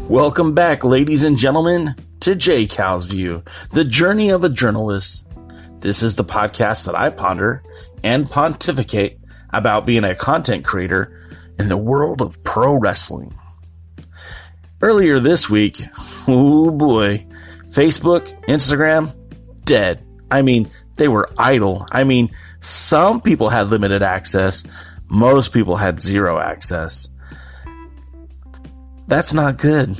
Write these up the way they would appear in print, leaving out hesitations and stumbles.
Welcome back, ladies and gentlemen, to J. Cal's View, the journey of a journalist. This is the podcast that I ponder and pontificate about being a content creator in the world of pro wrestling. Earlier this week, oh boy, Facebook, Instagram, dead. I mean, they were idle. I mean, some people had limited access. Most people had zero access. That's not good.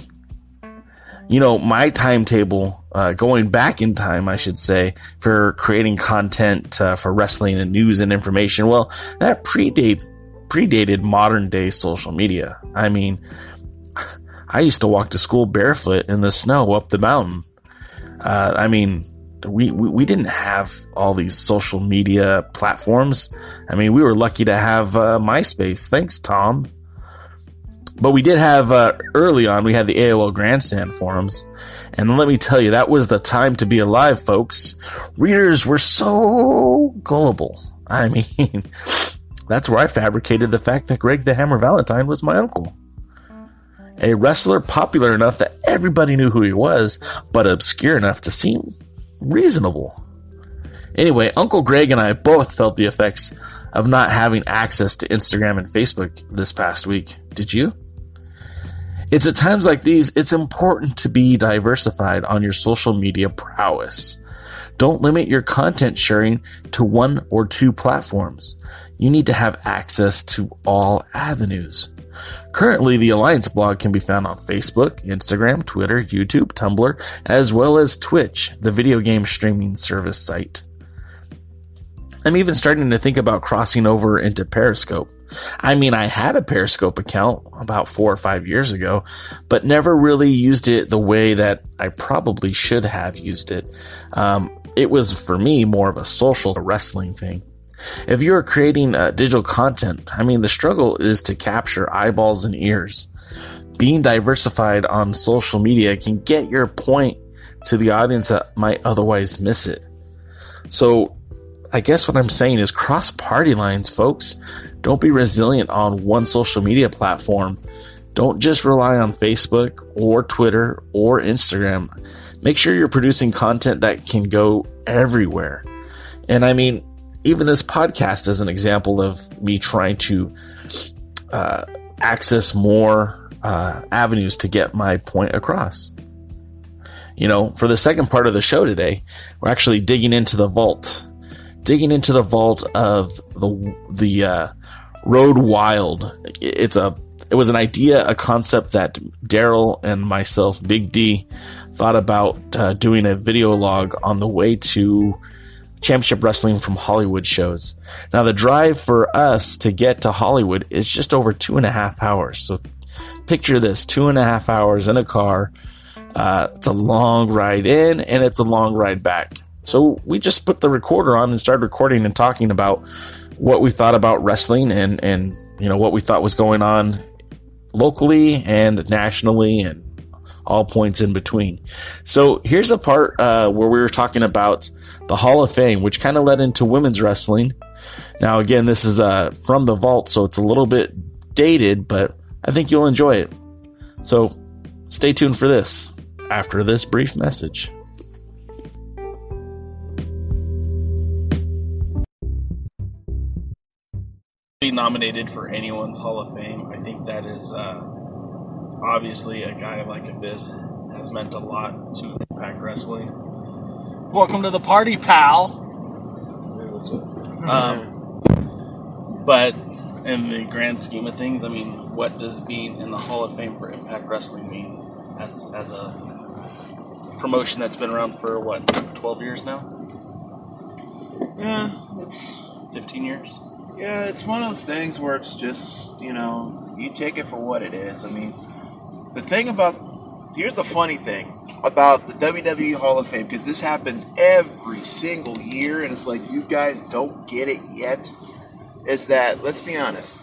You know, my timetable, going back in time, I should say, for creating content for wrestling and news and information, well, that predated modern day social media. I mean, I used to walk to school barefoot in the snow up the mountain. I mean, we didn't have all these social media platforms. I mean, we were lucky to have MySpace. Thanks, Tom. But we did have, early on, we had the AOL Grandstand forums. And let me tell you, that was the time to be alive, folks. Readers were so gullible. I mean, that's where I fabricated the fact that Greg the Hammer Valentine was my uncle. A wrestler popular enough that everybody knew who he was, but obscure enough to seem reasonable. Anyway, Uncle Greg and I both felt the effects of not having access to Instagram and Facebook this past week. Did you? It's at times like these, it's important to be diversified on your social media prowess. Don't limit your content sharing to one or two platforms. You need to have access to all avenues. Currently, the Alliance blog can be found on Facebook, Instagram, Twitter, YouTube, Tumblr, as well as Twitch, the video game streaming service site. I'm even starting to think about crossing over into Periscope. I mean, I had a Periscope account about 4 or 5 years ago, but never really used it the way that I probably should have used it. It was, for me, more of a social wrestling thing. If you're creating digital content, I mean, the struggle is to capture eyeballs and ears. Being diversified on social media can get your point to the audience that might otherwise miss it. So, I guess what I'm saying is cross party lines, folks. Don't be resilient on one social media platform. Don't just rely on Facebook or Twitter or Instagram. Make sure you're producing content that can go everywhere. And I mean, even this podcast is an example of me trying to access more avenues to get my point across. You know, for the second part of the show today, we're actually digging into the vault of the Road Wild. It was an idea, a concept that Daryl and myself, Big D, thought about doing a video log on the way to Championship Wrestling from Hollywood shows. Now, the drive for us to get to Hollywood is just over 2.5 hours. So picture this, 2.5 hours in a car. It's a long ride in and it's a long ride back. So we just put the recorder on and started recording and talking about what we thought about wrestling and you know, what we thought was going on locally and nationally and all points in between. So here's a part where we were talking about the Hall of Fame, which kind of led into women's wrestling. Now, again, this is from the vault, so it's a little bit dated, but I think you'll enjoy it. So stay tuned for this after this brief message. Be nominated for anyone's Hall of Fame. I think that is obviously a guy like Abyss has meant a lot to Impact Wrestling. Welcome to the party, pal. But in the grand scheme of things, I mean, what does being in the Hall of Fame for Impact Wrestling mean as a promotion that's been around for, 12 years now? Yeah, it's 15 years? Yeah, it's one of those things where it's just, you take it for what it is. I mean, here's the funny thing about the WWE Hall of Fame, because this happens every single year, and it's like you guys don't get it yet, is that, let's be honest,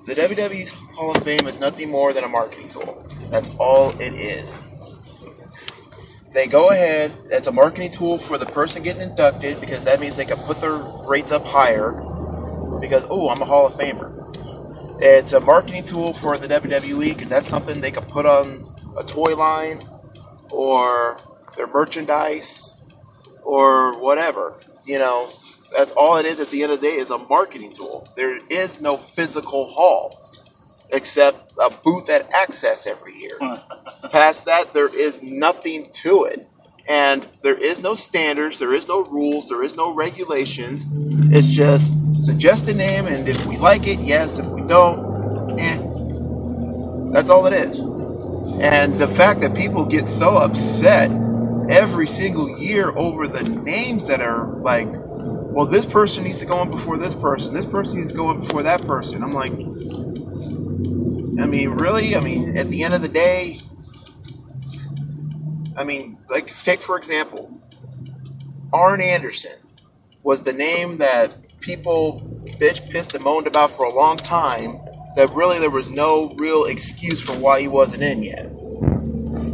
the WWE Hall of Fame is nothing more than a marketing tool. That's all it is. They go ahead, it's a marketing tool for the person getting inducted, because that means they can put their rates up higher, because, I'm a Hall of Famer. It's a marketing tool for the WWE because that's something they could put on a toy line or their merchandise or whatever. That's all it is at the end of the day is a marketing tool. There is no physical hall except a booth at Access every year. Past that, there is nothing to it. And there is no standards, there is no rules, there is no regulations. It's just suggest a name, and if we like it, yes. If we don't, That's all it is. And the fact that people get so upset every single year over the names that are like, well, this person needs to go in before this person needs to go in before that person. I'm like, really? At the end of the day, like, take for example, Arn Anderson was the name that people bitch, pissed, and moaned about for a long time, that really there was no real excuse for why he wasn't in yet.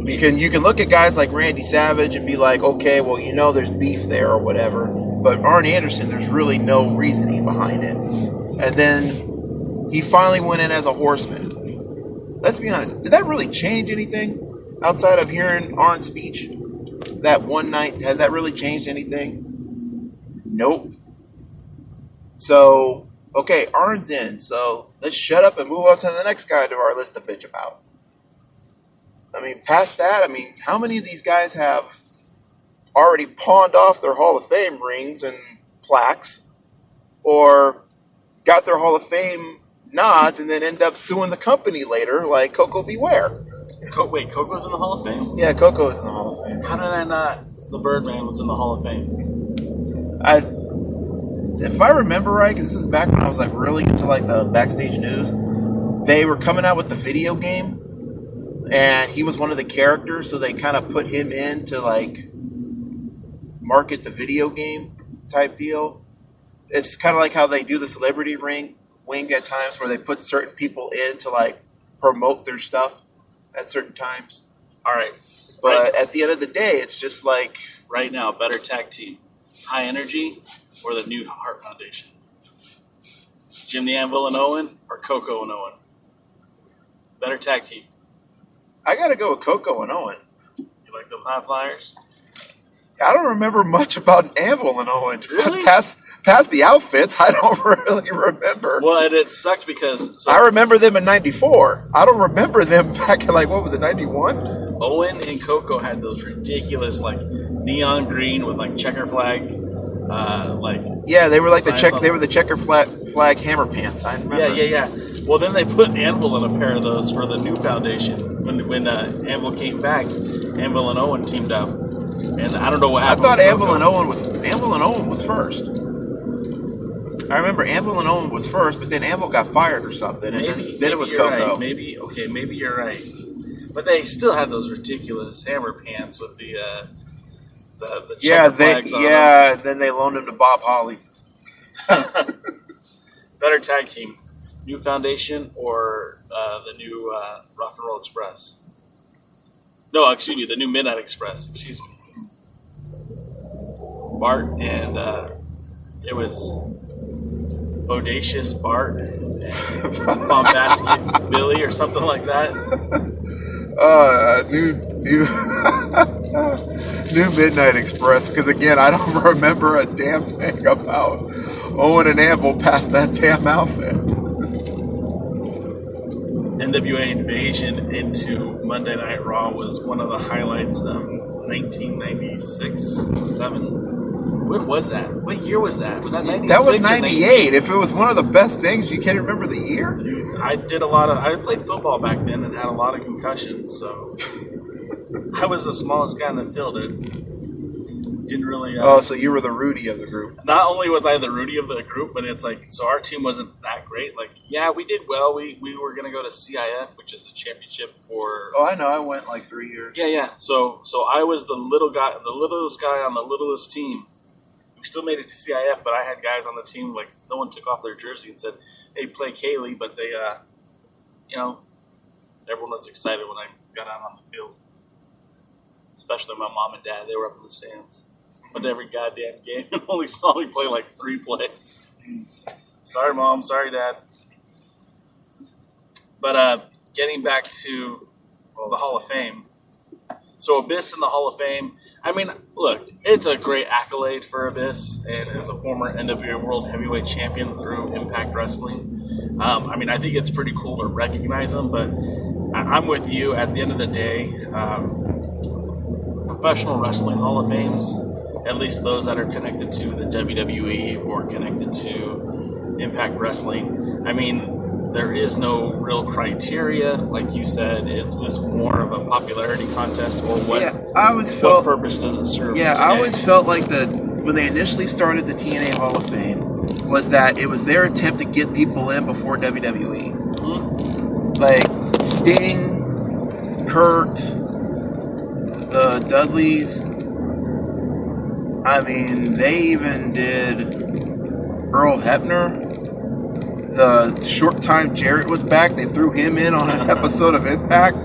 You can look at guys like Randy Savage and be like, okay, well, there's beef there or whatever. But Arn Anderson, there's really no reasoning behind it. And then he finally went in as a horseman. Let's be honest, did that really change anything outside of hearing Arn's speech that one night? Has that really changed anything? Nope. So, okay, Arn's in. So let's shut up and move on to the next guy to our list to bitch about. Past that, how many of these guys have already pawned off their Hall of Fame rings and plaques, or got their Hall of Fame nods and then end up suing the company later, like Coco Beware? Wait, Coco's in the Hall of Fame? Yeah, Coco is in the Hall of Fame. How did I not? The Birdman was in the Hall of Fame. If I remember right, because this is back when I was like really into like the backstage news, they were coming out with the video game, and he was one of the characters, so they kind of put him in to like market the video game type deal. It's kind of like how they do the celebrity wing at times, where they put certain people in to like promote their stuff at certain times. All right. But at the end of the day, it's just like... Right now, better tag team. High Energy or the New Heart Foundation? Jim the Anvil and Owen or Coco and Owen? Better tag team. I got to go with Coco and Owen. You like the High Flyers? I don't remember much about Anvil and Owen. Really? Past the outfits, I don't really remember. Well, and it sucked because... I remember them in 94. I don't remember them back in, like, what was it, 91? Owen and Coco had those ridiculous, like, neon green with, like, checker flag, Yeah, they were like they were the checker flag hammer pants, I remember. Yeah. Well, then they put Anvil in a pair of those for the new foundation. When Anvil came back, Anvil and Owen teamed up. And I don't know what happened. I thought Anvil and Owen was first. I remember Anvil and Owen was first, but then Anvil got fired or something, and then it was Coco. Right. Maybe you're right. But they still had those ridiculous hammer pants with the checker flags on them. Then they loaned him to Bob Holly. Better tag team, New Foundation or the new Rock and Roll Express? No, excuse me, the new Midnight Express. Excuse me. Bart and it was Bodacious Bart and Bombastic Billy or something like that. New Midnight Express, because again, I don't remember a damn thing about Owen and Anvil past that damn outfit. NWA Invasion into Monday Night Raw was one of the highlights of 1996-7. When was that? What year was that? Was that 96? That was 98. If it was one of the best things, you can't remember the year? I played football back then and had a lot of concussions, so I was the smallest guy in the field. It didn't really... so you were the Rudy of the group. Not only was I the Rudy of the group, but it's like, so our team wasn't that great. Like, yeah, we did well. We were going to go to CIF, which is the championship for... Oh, I know. I went like 3 years. Yeah. So I was the littlest guy on the littlest team. We still made it to CIF, but I had guys on the team, like, no one took off their jersey and said, hey, play Kaylee, but they, everyone was excited when I got out on the field. Especially my mom and dad, they were up in the stands. Went to every goddamn game and only saw me play like 3 plays. Sorry, Mom. Sorry, Dad. But getting back to the Hall of Fame. So Abyss in the Hall of Fame. I mean, look, it's a great accolade for Abyss, and as a former NWA World Heavyweight Champion through Impact Wrestling. I mean, I think it's pretty cool to recognize him, but I'm with you. At the end of the day, professional wrestling Hall of Fames, at least those that are connected to the WWE or connected to Impact Wrestling, I mean, there is no real criteria. Like you said, it was more of a popularity contest, or what, what purpose does it serve Yeah, today? I always felt like when they initially started the TNA Hall of Fame was that it was their attempt to get people in before WWE. Mm-hmm. Like Sting, Kurt, the Dudleys. I mean, they even did Earl Hebner. The short time Jarrett was back, they threw him in on an episode of Impact.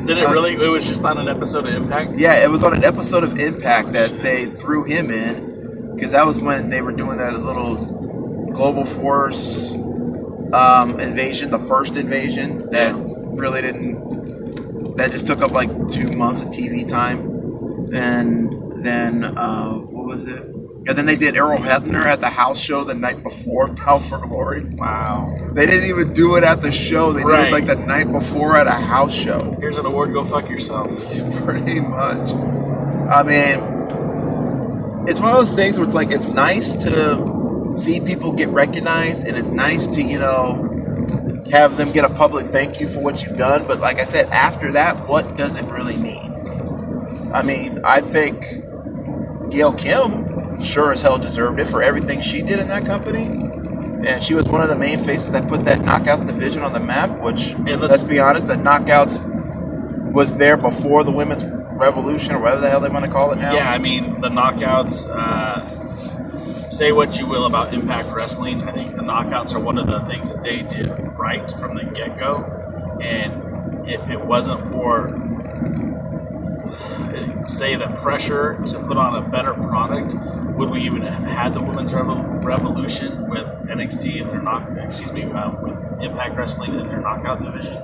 Did it really? It was just on an episode of Impact? Yeah, it was on an episode of Impact that they threw him in, because that was when they were doing that little Global Force invasion, the first invasion, that really didn't, that just took up like 2 months of TV time. And then, what was it? And then they did Earl Hebner at the house show the night before Bound for Glory. Wow. They didn't even do it at the show. They did it like the night before at a house show. Here's an award, go fuck yourself. Pretty much. I mean, it's one of those things where it's like, it's nice to see people get recognized, and it's nice to, you know, have them get a public thank you for what you've done. But like I said, after that, what does it really mean? I mean, I think Gail Kim sure as hell deserved it for everything she did in that company, and she was one of the main faces that put that Knockouts division on the map, which, let's be honest, the Knockouts was there before the Women's Revolution, or whatever the hell they want to call it now. Yeah, I mean, the Knockouts, say what you will about Impact Wrestling, I think the Knockouts are one of the things that they did right from the get-go, and if it wasn't for, say, the pressure to put on a better product, would we even have had the Women's Revolution with NXT and their with Impact Wrestling and their Knockout division?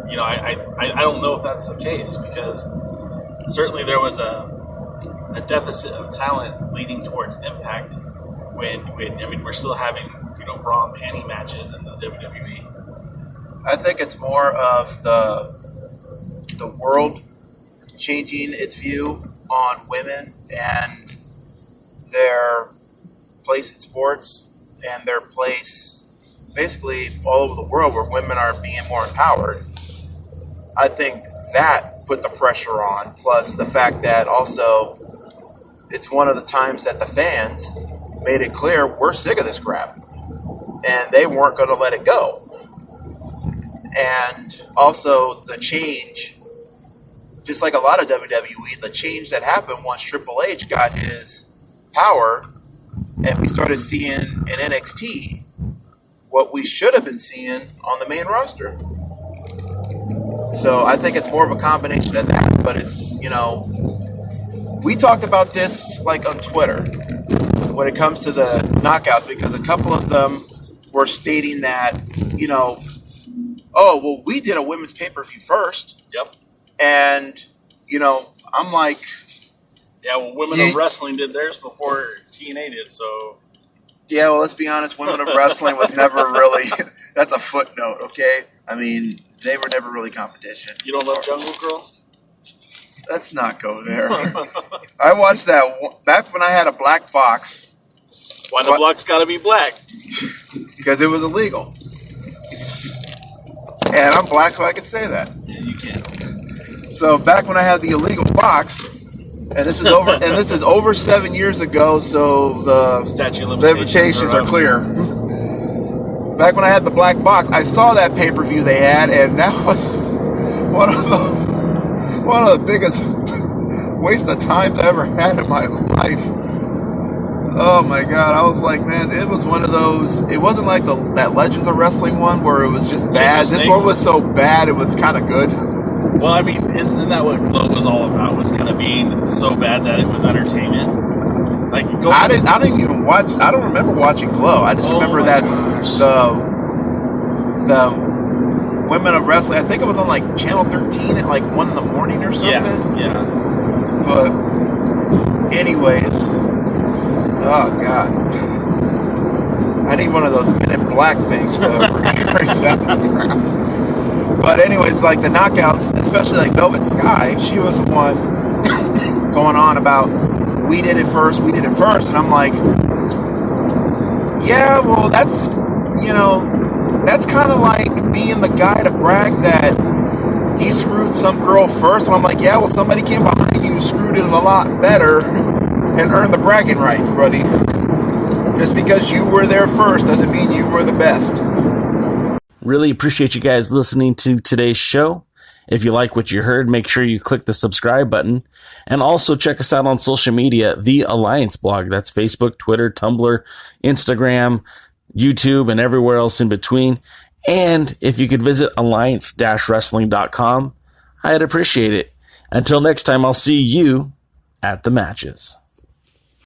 You know, I don't know if that's the case, because certainly there was a deficit of talent leading towards Impact when I mean, we're still having, you know, bra and panty matches in the WWE. I think it's more of the world changing its view on women and their place in sports and their place basically all over the world where women are being more empowered. I think that put the pressure on, plus the fact that also it's one of the times that the fans made it clear we're sick of this crap, and they weren't going to let it go. And also the change, just like a lot of WWE, the change that happened once Triple H got his power and we started seeing in NXT what we should have been seeing on the main roster. So I think it's more of a combination of that, but it's, you know, we talked about this like on Twitter when it comes to the Knockouts, because a couple of them were stating that, you know, oh, well, we did a women's pay-per-view first. Yep. And, you know, I'm like... Yeah, well, Women of Wrestling did theirs before TNA did, so... Yeah, well, let's be honest, Women of Wrestling was never really... That's a footnote, okay? I mean, they were never really competition. You don't love Jungle Girl? Let's not go there. I watched that back when I had a black box. Why the block's gotta be black? Because it was illegal. And I'm black, so I can say that. Yeah, you can. So back when I had the illegal box, and this is over 7 years ago, so the statute of limitations are clear. Back when I had the black box, I saw that pay-per-view they had, and that was one of the biggest waste of time I ever had in my life. Oh my God, I was like, man, it was one of those, it wasn't like that Legends of Wrestling one where it was just bad. This one was so bad, it was kind of good. Well, I mean, isn't that what Glow was all about? Was kind of being so bad that it was entertainment? Like, I didn't even watch, I don't remember watching Glow. I just remember that Women of Wrestling. I think it was on like Channel 13 at like 1 in the morning or something. Yeah. But anyways, oh god, I need one of those Men in Black things to erase that crap. But anyways, like the knockouts, especially like Velvet Sky, she was the one going on about we did it first, and I'm like, yeah, well that's, you know, that's kind of like being the guy to brag that he screwed some girl first. And I'm like, yeah, well, somebody came behind you, screwed it a lot better, and earned the bragging rights, buddy. Just because you were there first doesn't mean you were the best. Really appreciate you guys listening to today's show. If you like what you heard, make sure you click the subscribe button. And also check us out on social media, The Alliance Blog. That's Facebook, Twitter, Tumblr, Instagram, YouTube, and everywhere else in between. And if you could visit alliance-wrestling.com, I'd appreciate it. Until next time, I'll see you at the matches.